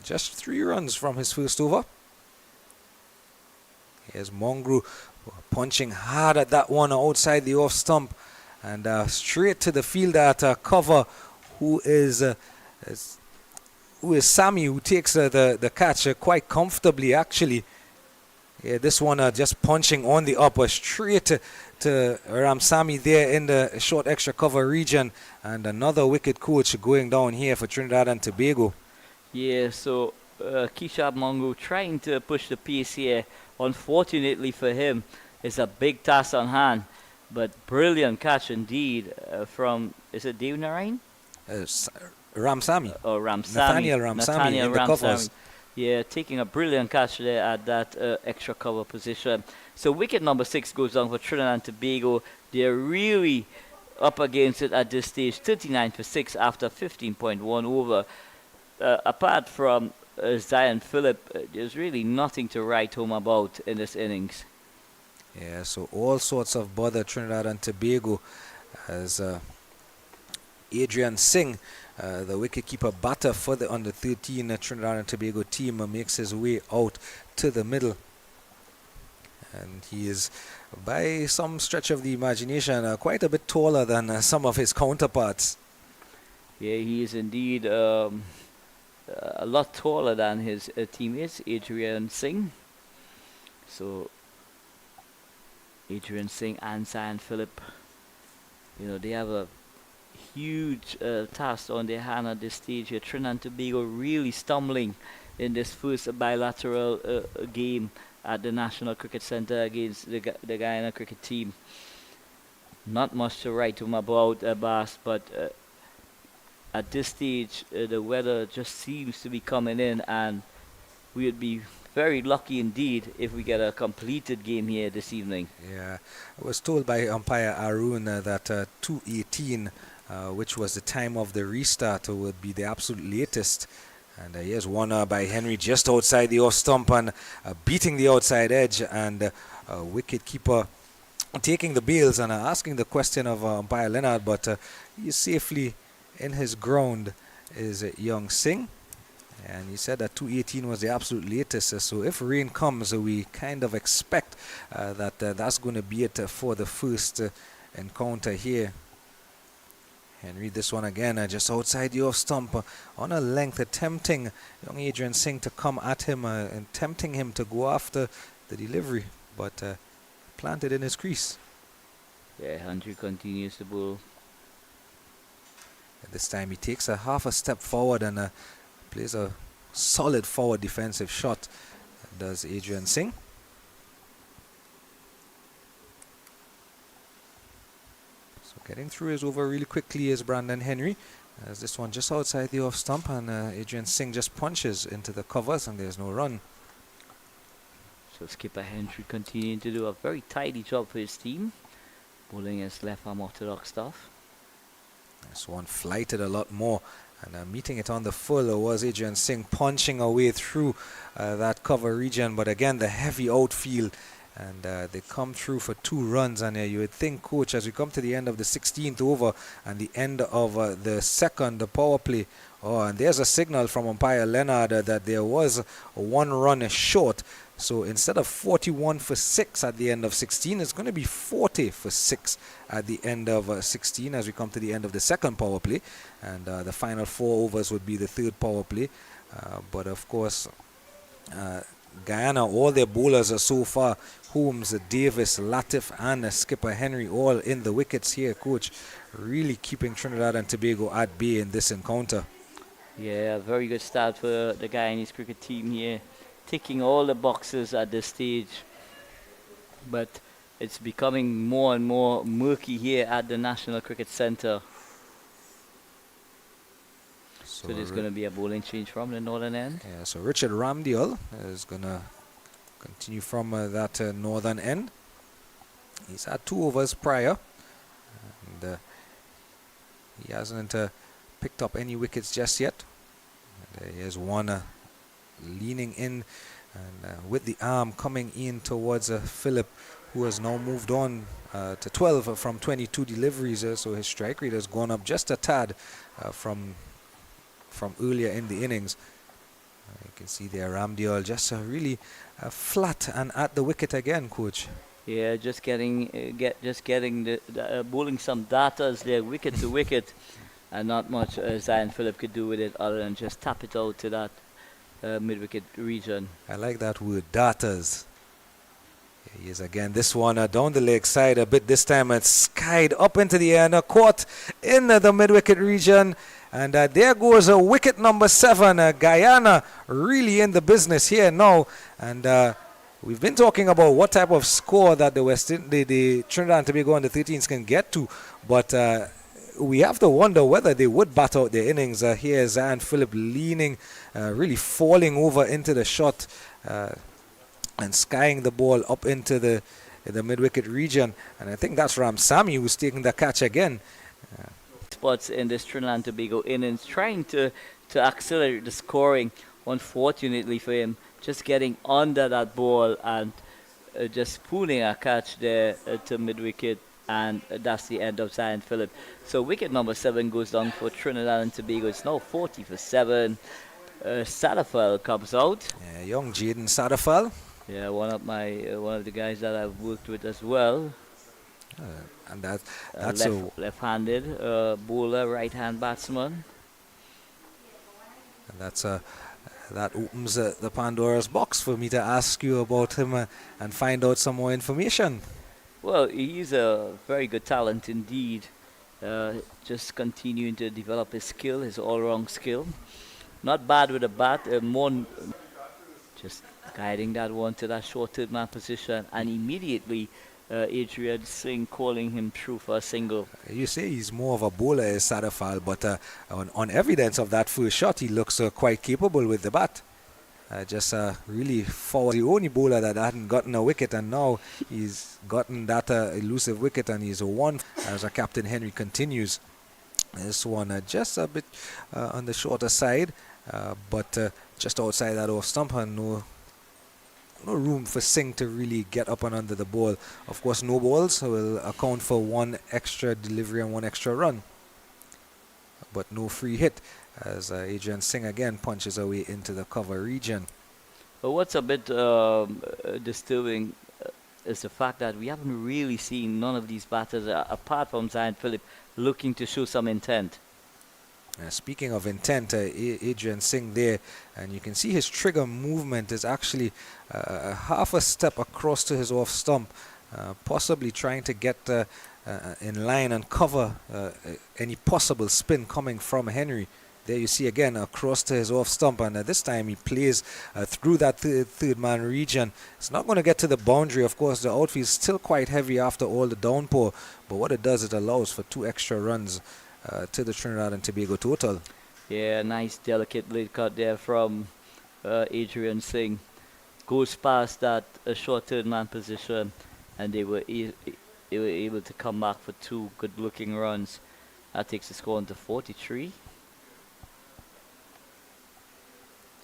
Just 3 runs from his first over. Here's Mongru punching hard at that one outside the off stump, and straight to the fielder at cover, who is Sammy, who takes the catch quite comfortably, actually. Yeah, this one just punching on the upper straight to Ramsamy there in the short extra cover region, and another wicket coach going down here for Trinidad and Tobago. Yeah, so Kishab Mongo trying to push the pace here. Unfortunately for him, it's a big task on hand, but brilliant catch indeed from, is it Dave Narain? Ramsamy. Nathaniel Ramsamy in the covers. Yeah, taking a brilliant catch there at that extra cover position. So wicket number 6 goes down for Trinidad and Tobago. They're really up against it at this stage. 39 for 6 after 15.1 over. Apart from Zion Phillip, there's really nothing to write home about in this innings. Yeah, so all sorts of bother Trinidad and Tobago, as Adrian Singh, the wicketkeeper batter for the under 13 Trinidad and Tobago team, makes his way out to the middle. And he is, by some stretch of the imagination, quite a bit taller than some of his counterparts. Yeah, he is indeed a lot taller than his teammates, Adrian Singh. So Adrian Singh and Zion Phillip, they have a huge task on their hand at this stage here. Trinidad and Tobago really stumbling in this first bilateral game at the National Cricket Centre against the Guyana cricket team. Not much to write home about, Bas, but at this stage, the weather just seems to be coming in, and we would be very lucky indeed if we get a completed game here this evening. Yeah, I was told by umpire Arun that 2:18, which was the time of the restart, would be the absolute latest. And here's one by Henry just outside the off stump and beating the outside edge, and wicket-keeper taking the bails and asking the question of umpire Leonard, but he's safely in his ground is Young Singh. And he said that 2:18 was the absolute latest. So if rain comes, we kind of expect that that's going to be it for the first encounter here. Henry, this one again, just outside the off stump on a length, tempting young Adrian Singh to come at him and tempting him to go after the delivery, but planted in his crease. Yeah, Henry continues to bowl. This time he takes a half a step forward and plays a solid forward defensive shot, does Adrian Singh. So getting through his over really quickly is Brandon Henry, as this one just outside the off stump, and Adrian Singh just punches into the covers and there's no run. So skipper Henry continuing to do a very tidy job for his team, bowling his left arm orthodox stuff. This one flighted a lot more, and meeting it on the full was Adrian Singh punching away through that cover region, but again the heavy outfield, and they come through for 2 runs. And you would think, coach, as we come to the end of the 16th over and the end of the second power play, and there's a signal from umpire Leonard that there was 1 run short. So instead of 41 for 6 at the end of 16, it's going to be 40 for 6 at the end of 16 as we come to the end of the second power play. And the final 4 overs would be the third power play. But of course, Guyana, all their bowlers are so far, Holmes, Davis, Latif, and skipper Henry, all in the wickets here, coach. Really keeping Trinidad and Tobago at bay in this encounter. Yeah, very good start for the Guyanese cricket team here, ticking all the boxes at this stage. But it's becoming more and more murky here at the National Cricket Centre. So there's going to be a bowling change from the northern end. Yeah, so Richard Ramdial is going to continue from that northern end. He's had 2 overs prior, and he hasn't picked up any wickets just yet. Here's one leaning in and with the arm coming in towards Philip, who has now moved on to 12 from 22 deliveries. So his strike rate has gone up just a tad from earlier in the innings. You can see there Ramdial just really flat and at the wicket again, coach. Yeah, just getting the bowling some datas there, wicket to wicket, and not much Zion Phillip could do with it other than just tap it out to that mid-wicket region. I like that word, datas. Here he is again. This one down the leg side a bit this time. It's skied up into the air, caught in the mid-wicket region. And there goes wicket number 7. Guyana really in the business here now. And we've been talking about what type of score that the Trinidad and Tobago under 13s can get to. But we have to wonder whether they would bat out their innings. Here Zion Phillip leaning, really falling over into the shot and skying the ball up into the mid-wicket region. And I think that's Ram Sami who's taking the catch again. Spots in this Trinidad and Tobago innings, trying to accelerate the scoring. Unfortunately for him, just getting under that ball and just pulling a catch there to mid-wicket, and that's the end of Zion Phillip. So wicket number 7 goes down for Trinidad and Tobago. It's now 40 for 7. Sadafel comes out. Yeah, young Jaden Sadafel. Yeah, one of the guys that I've worked with as well. And that's left-handed bowler, right-hand batsman. And that opens the Pandora's box for me to ask you about him and find out some more information. Well, he's a very good talent indeed. Just continuing to develop his skill, his all-round skill. Not bad with a bat, just guiding that one to that short third man position, and immediately Adrian Singh calling him through for a single. You say he's more of a bowler as Sadafal, but on evidence of that first shot, he looks quite capable with the bat. Just really forward. The only bowler that hadn't gotten a wicket, and now he's gotten that elusive wicket, and he's a 1 as Captain Henry continues. This one just a bit on the shorter side, but just outside that off stump, and no room for Singh to really get up and under the ball. Of course, no balls will account for 1 extra delivery and 1 extra run, but no free hit as Adrian Singh again punches away into the cover region. But what's a bit disturbing is the fact that we haven't really seen none of these batters, apart from Zion Phillip, looking to show some intent. Speaking of intent, Adrian Singh there, and you can see his trigger movement is actually half a step across to his off stump, possibly trying to get in line and cover any possible spin coming from Henry. There you see again across to his off stump, and this time he plays through that third man region. It's not going to get to the boundary. Of course, the outfield is still quite heavy after all the downpour, but what it does, it allows for 2 extra runs to the Trinidad and Tobago total. Yeah, nice delicate late cut there from Adrian Singh. Goes past that short third man position, and they were able to come back for 2 good looking runs. That takes the score into 43.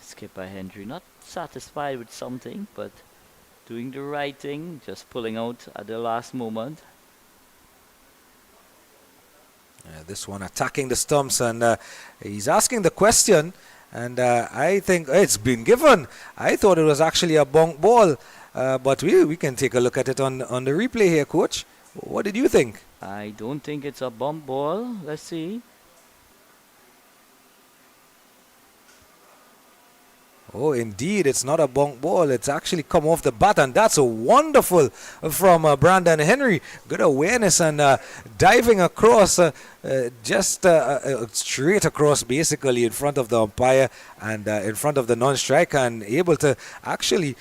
Skipper Henry not satisfied with something, but doing the right thing, just pulling out at the last moment. This one attacking the stumps, and he's asking the question, and I think it's been given. I thought it was actually a bonk ball, but we can take a look at it on the replay here, coach. What did you think? I don't think it's a bump ball. Let's see. Oh, indeed, it's not a bunk ball. It's actually come off the bat, and that's a wonderful from Brandon Henry. Good awareness and diving across, just straight across, basically in front of the umpire and in front of the non-striker, and able to actually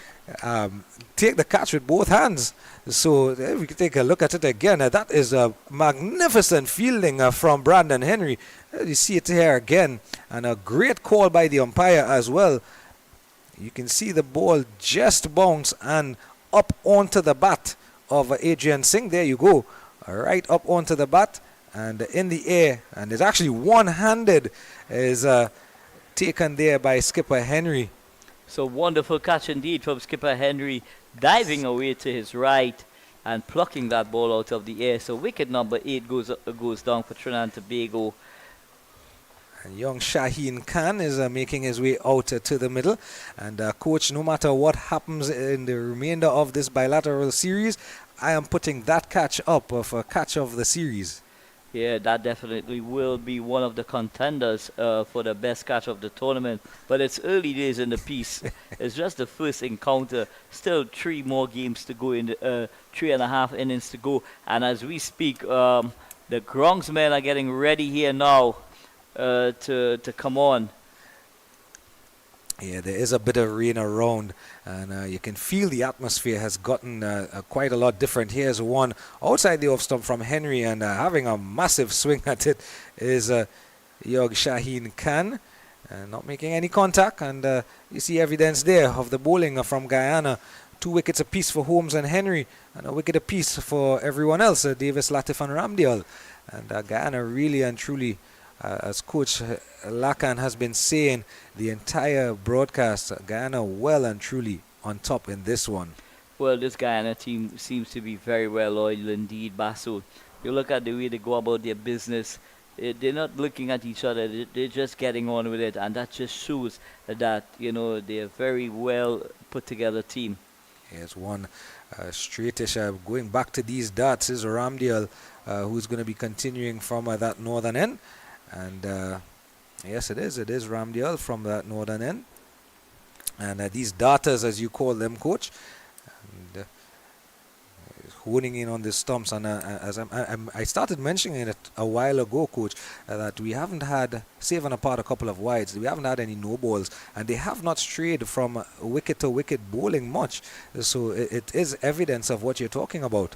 take the catch with both hands. So if we can take a look at it again, that is a magnificent fielding from Brandon Henry. You see it here again, and a great call by the umpire as well. You can see the ball just bounce and up onto the bat of Adrian Singh. There you go. Right up onto the bat and in the air. And it's actually one-handed is taken there by skipper Henry. So wonderful catch indeed from skipper Henry, diving away to his right and plucking that ball out of the air. So wicket number 8 goes down for Trinidad and Tobago. And young Shaheen Khan is making his way out to the middle. And coach, no matter what happens in the remainder of this bilateral series, I am putting that catch up for catch of the series. Yeah, that definitely will be one of the contenders for the best catch of the tournament. But it's early days in the piece. It's just the first encounter. Still 3 more games to go in the 3.5 innings to go. And as we speak, the groundsmen are getting ready here now to come on. Yeah, there is a bit of rain around, and you can feel the atmosphere has gotten quite a lot different. Here's one outside the off stump from Henry, and having a massive swing at it is Yog Shaheen Khan, not making any contact, and you see evidence there of the bowling from Guyana. 2 wickets apiece for Holmes and Henry, and a wicket apiece for everyone else, Davis, Latif and Ramdial. And Guyana really and truly, as Coach Lakan has been saying the entire broadcast, Guyana well and truly on top in this one. Well, this Guyana team seems to be very well oiled indeed, Basu. You look at the way they go about their business. They're not looking at each other. They're just getting on with it, and that just shows that, you know, they're a very well put together team. Here's one straightish going back to these darts is Ramdial, who's going to be continuing from that northern end. And yes, it is Ramdial from that northern end. And these darters, as you call them, coach, and honing in on the stumps. And as I started mentioning it a while ago, coach, that we haven't had, saving apart a couple of wides, we haven't had any no balls, and they have not strayed from wicket to wicket bowling much. So it is evidence of what you're talking about.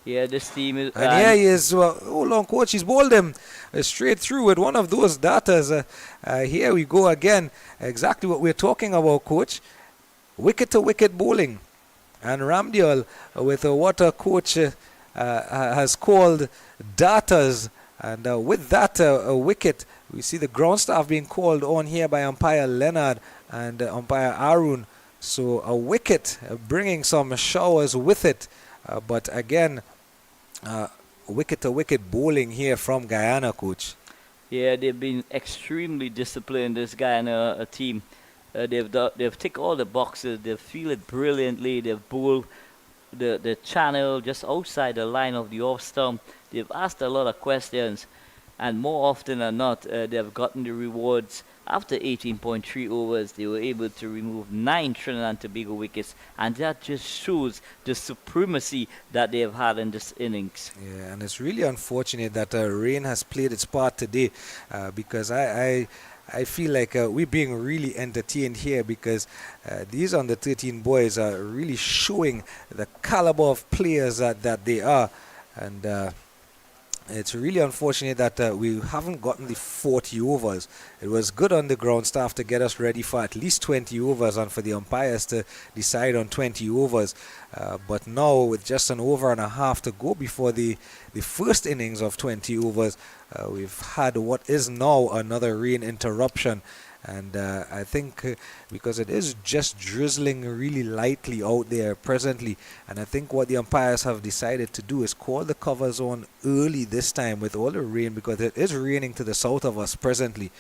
Yeah, this team is... And here he is, hold on, coach, he's bowled him straight through with one of those darters. Here we go again, exactly what we're talking about, coach. Wicket to wicket bowling. And Ramdial with what a coach has called darters. And with that wicket, we see the ground staff being called on here by umpire Leonard and umpire Arun. So a wicket bringing some showers with it. But again, wicket-to-wicket bowling here from Guyana, coach. Yeah, they've been extremely disciplined, this Guyana team. They've ticked all the boxes. They feel it brilliantly. They've bowled the channel just outside the line of the off stump. They've asked a lot of questions, and more often than not, they've gotten the rewards. After 18.3 overs, they were able to remove 9 Trinidad and Tobago wickets, and that just shows the supremacy that they have had in this innings. Yeah, and it's really unfortunate that rain has played its part today, because I feel like we're being really entertained here, because these under 13 boys are really showing the caliber of players that they are. And it's really unfortunate that we haven't gotten the 40 overs. It was good on the ground staff to get us ready for at least 20 overs and for the umpires to decide on 20 overs. But now with just an over and a half to go before the first innings of 20 overs, we've had what is now another rain interruption. And I think because it is just drizzling really lightly out there presently, and I think what the umpires have decided to do is call the covers on early this time with all the rain, because it is raining to the south of us presently.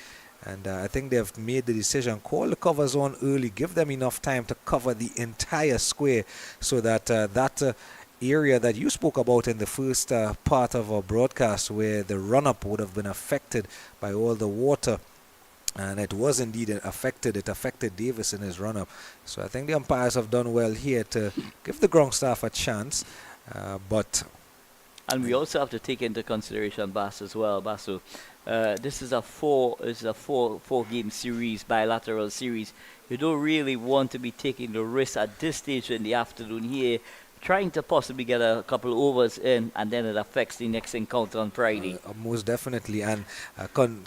And I think they've made the decision, call the covers on early, give them enough time to cover the entire square, so that that area that you spoke about in the first part of our broadcast, where the run-up would have been affected by all the water, and it was indeed affected. It affected Davis in his run-up. So I think the umpires have done well here to give the ground staff a chance. But And we also have to take into consideration Basu as well. Basu, this is a four game series, bilateral series. You don't really want to be taking the risk at this stage in the afternoon here, trying to possibly get a couple overs in, and then it affects the next encounter on Friday. Most definitely, and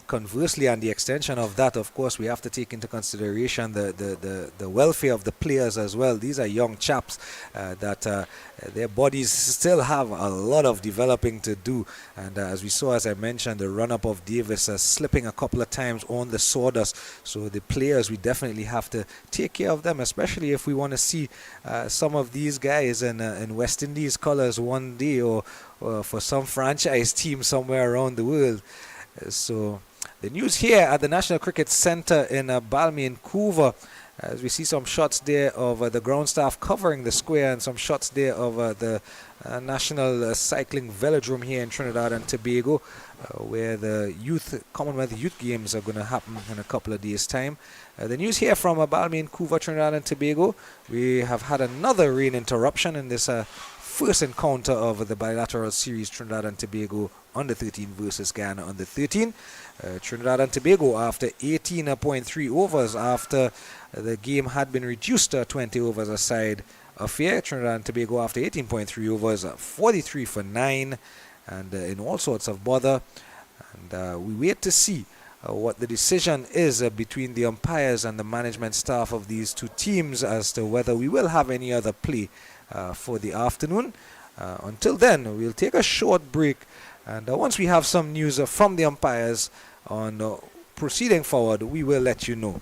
conversely, and the extension of that, of course, we have to take into consideration the welfare of the players as well. These are young chaps that their bodies still have a lot of developing to do, and as we saw, as I mentioned, the run-up of Davis slipping a couple of times on the sawdust. So the players, we definitely have to take care of them, especially if we want to see some of these guys in West Indies colours one day, or for some franchise team somewhere around the world. So the news here at the National Cricket Centre in Balmain, as we see some shots there of the ground staff covering the square, and some shots there of the National Cycling Velodrome here in Trinidad and Tobago, where the Commonwealth Youth Games are going to happen in a couple of days' time. The news here from Balmain, Trinidad and Tobago. We have had another rain interruption in this first encounter of the bilateral series, Trinidad and Tobago under 13 versus Guyana under 13. Trinidad and Tobago, after 18.3 overs, after the game had been reduced to 20 overs a side affair. Trinidad and Tobago, after 18.3 overs, 43 for 9, and in all sorts of bother. And we wait to see what the decision is between the umpires and the management staff of these two teams as to whether we will have any other play for the afternoon. Until then, we'll take a short break, and once we have some news from the umpires on proceeding forward, we will let you know.